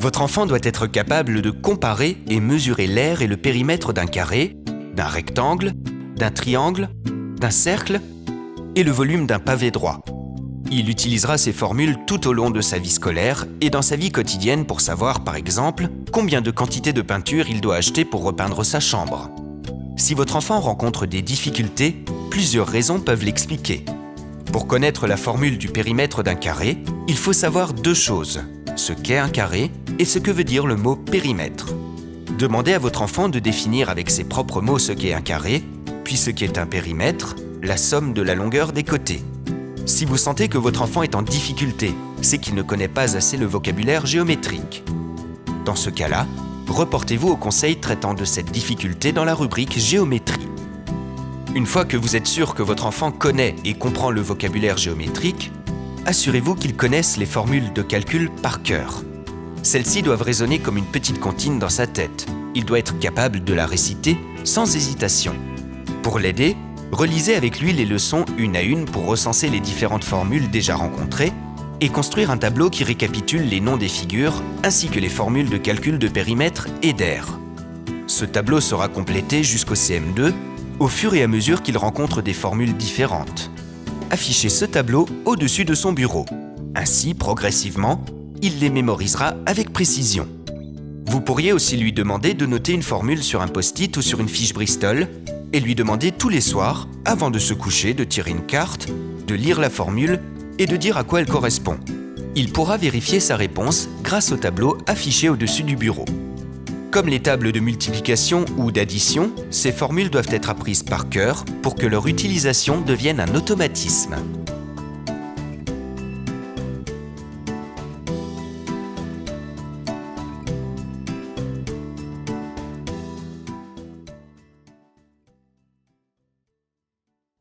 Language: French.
Votre enfant doit être capable de comparer et mesurer l'aire et le périmètre d'un carré, d'un rectangle, d'un triangle, d'un cercle et le volume d'un pavé droit. Il utilisera ces formules tout au long de sa vie scolaire et dans sa vie quotidienne pour savoir, par exemple, combien de quantités de peinture il doit acheter pour repeindre sa chambre. Si votre enfant rencontre des difficultés, plusieurs raisons peuvent l'expliquer. Pour connaître la formule du périmètre d'un carré, il faut savoir deux choses, ce qu'est un carré et ce que veut dire le mot périmètre. Demandez à votre enfant de définir avec ses propres mots ce qu'est un carré, puis ce qu'est un périmètre, la somme de la longueur des côtés. Si vous sentez que votre enfant est en difficulté, c'est qu'il ne connaît pas assez le vocabulaire géométrique. Dans ce cas-là, reportez-vous au conseil traitant de cette difficulté dans la rubrique géométrie. Une fois que vous êtes sûr que votre enfant connaît et comprend le vocabulaire géométrique, assurez-vous qu'il connaisse les formules de calcul par cœur. Celles-ci doivent résonner comme une petite comptine dans sa tête. Il doit être capable de la réciter sans hésitation. Pour l'aider, relisez avec lui les leçons une à une pour recenser les différentes formules déjà rencontrées et construire un tableau qui récapitule les noms des figures ainsi que les formules de calcul de périmètre et d'aire. Ce tableau sera complété jusqu'au CM2 au fur et à mesure qu'il rencontre des formules différentes. Affichez ce tableau au-dessus de son bureau. Ainsi, progressivement, il les mémorisera avec précision. Vous pourriez aussi lui demander de noter une formule sur un post-it ou sur une fiche Bristol et lui demander tous les soirs, avant de se coucher, de tirer une carte, de lire la formule et de dire à quoi elle correspond. Il pourra vérifier sa réponse grâce au tableau affiché au-dessus du bureau. Comme les tables de multiplication ou d'addition, ces formules doivent être apprises par cœur pour que leur utilisation devienne un automatisme.